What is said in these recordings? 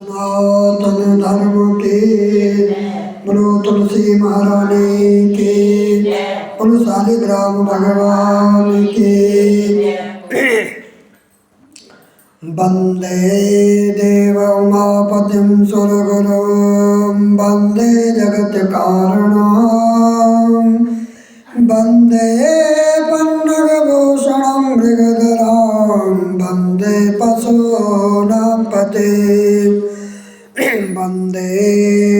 सनातन धर्म के बोलो तुलसी महारानी के बोलो शालिग्राम भगवान के। वंदे देव उमापतिं सुरगुरुं वंदे जगत कारणं वंदे पन्नगभूषणं मृगधरां वंदे पशूनां पतिं वंदे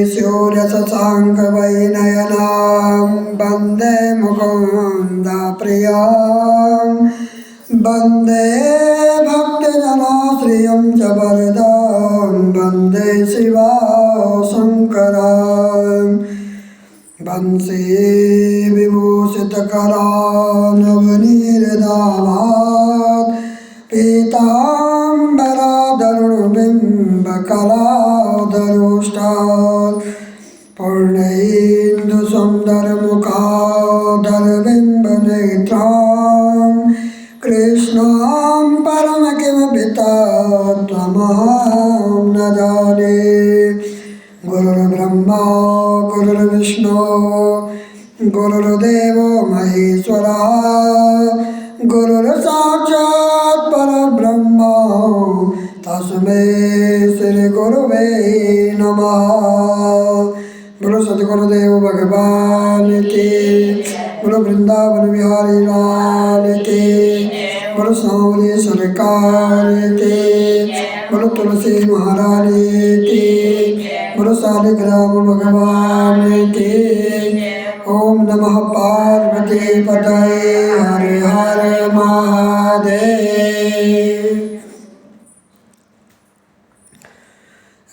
शौर्यशशाङ्कवैनयनां वंदे मुकुन्दप्रियां वंदे भक्तजनाश्रियं च वरदां वंदे शिवशङ्करां वंशे विभूषितकरानवनीरदाभात् पीताम्बरादरुणबिम्बकलाधरोष्टात् पूर्णैन्दुसुन्दरमुखाधरबिम्बनेत्रां कृष्णां परमकिमपि तत्त्वमहं न जाने। गुरुर्ब्रह्मा गुरुर्विष्णु गुरुर्देवो महेश्वरः गुरुर्साक्षात् परब्रह्म तस्मै श्रीगुरुवे नमः। बोलो सद्गुरुदेव भगवान के बोलो वृंदावन बिहारी लाल के बोलो सांवली सरकार के बोलो तुलसी महारानी के बोलो शालिग्राम भगवान के। ओम नमः पार्वती पतये हर हर महादेव।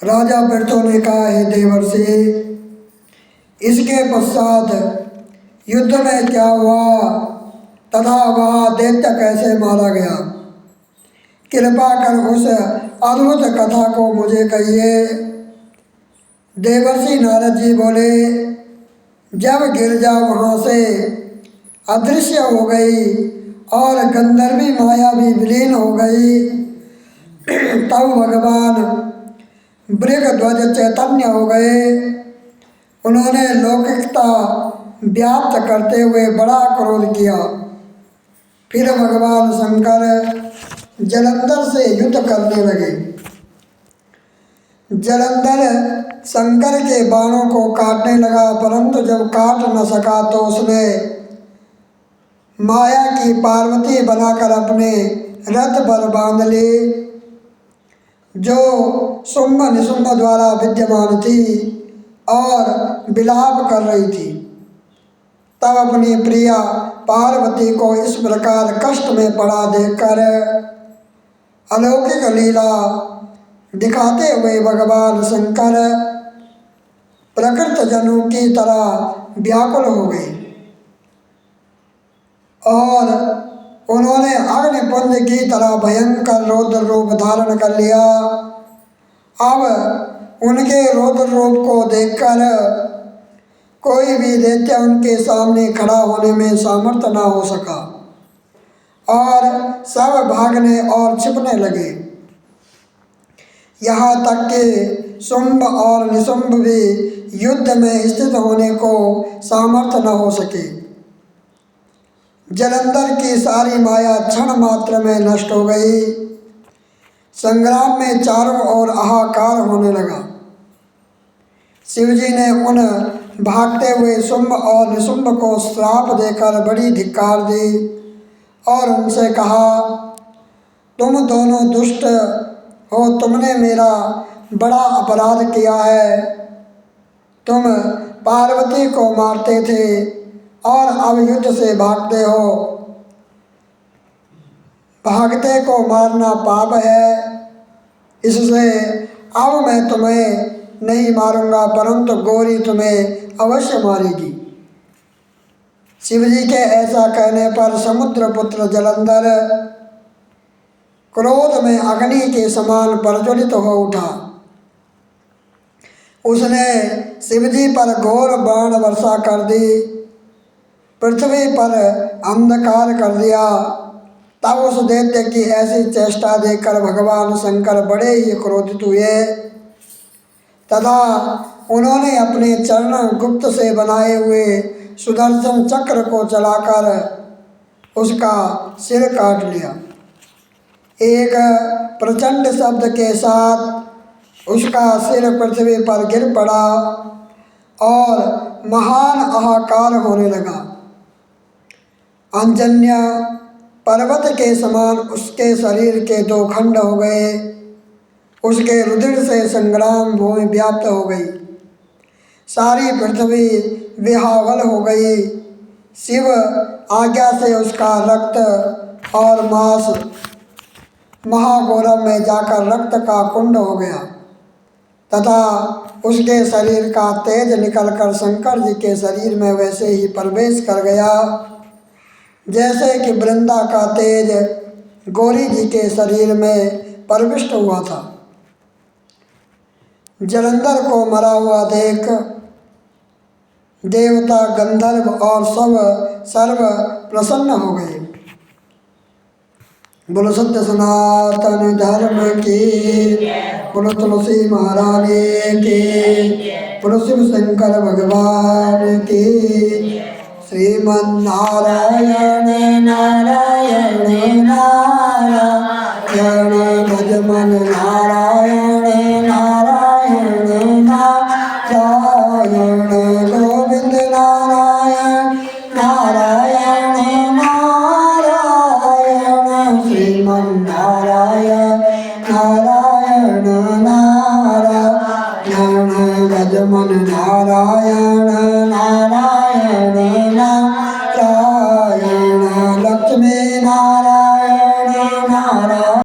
राजा पृथु ने कहा, हे देवर्षि, इसके पश्चात युद्ध में क्या हुआ तथा वह दैत्य कैसे मारा गया, कृपा कर उस अद्भुत कथा को मुझे कहिए। देवर्षि नारद जी बोले, जब गिरजा वहाँ से अदृश्य हो गई और गंधर्वी माया भी विलीन हो गई, तब भगवान मृगध्वज चैतन्य हो गए। उन्होंने लौकिकता व्याप्त करते हुए बड़ा क्रोध किया। फिर भगवान शंकर जलंधर से युद्ध करने लगे। जलंधर शंकर के बाणों को काटने लगा, परंतु जब काट न सका तो उसने माया की पार्वती बनाकर अपने रथ पर बांध ली, जो शुंभ निशुंभ द्वारा विद्यमान थी और विलाप कर रही थी। तब अपनी प्रिया पार्वती को इस प्रकार कष्ट में पड़ा देखकर अलौकिक लीला दिखाते हुए भगवान शंकर प्रकृत जनों की तरह व्याकुल हो गए और उन्होंने अग्निपुंज की तरह भयंकर रौद्र रूप धारण कर लिया। अब उनके रौद्र रूप को देखकर कोई भी दैत्य उनके सामने खड़ा होने में सामर्थ्य न हो सका और सब भागने और छिपने लगे। यहाँ तक कि शुंभ और निशुंभ भी युद्ध में स्थित होने को सामर्थ्य न हो सके। जलंधर की सारी माया क्षण मात्र में नष्ट हो गई। संग्राम में चारों ओर हाहाकार होने लगा। शिवजी ने उन भागते हुए शुंभ और निशुंभ को श्राप देकर बड़ी धिक्कार दी और उनसे कहा, तुम दोनों दुष्ट हो, तुमने मेरा बड़ा अपराध किया है। तुम पार्वती को मारते थे और अब युद्ध से भागते हो। भागते को मारना पाप है, इससे अब मैं तुम्हें नहीं मारूंगा, परंतु गौरी तुम्हें अवश्य मारेगी। शिवजी के ऐसा कहने पर समुद्रपुत्र जलंधर क्रोध में अग्नि के समान प्रज्वलित हो उठा। उसने शिवजी पर घोर बाण वर्षा कर दी, पृथ्वी पर अंधकार कर दिया। तब उस दैत्य की ऐसी चेष्टा देखकर भगवान शंकर बड़े ही क्रोधित हुए तथा उन्होंने अपने चरण गुप्त से बनाए हुए सुदर्शन चक्र को चलाकर उसका सिर काट लिया। एक प्रचंड शब्द के साथ उसका सिर पृथ्वी पर गिर पड़ा और महान हाहाकार होने लगा। अंजन्य पर्वत के समान उसके शरीर के दो खंड हो गए। उसके रुधिर से संग्राम भूमि व्याप्त हो गई। सारी पृथ्वी विह्वल हो गई। शिव आज्ञा से उसका रक्त और मांस महागौरव में जाकर रक्त का कुंड हो गया तथा उसके शरीर का तेज निकलकर शंकर जी के शरीर में वैसे ही प्रवेश कर गया जैसे कि वृंदा का तेज गौरी जी के शरीर में प्रविष्ट हुआ था। जलंधर को मरा हुआ देख देवता, गंधर्व और सर्व प्रसन्न हो गए। बोलो सत्य सनातन धर्म की, बोलो तुलसी महारानी की, बोलो शिव शंकर भगवान की। श्रीमन नारायण नारायण नारायण भजमन नारायण नारायण नारायण गोविंद नारायण नारायण नारायण श्रीमन नारायण नारायण नारायण भजमन नारायण नारायण नारायण लक्ष्मी नारायण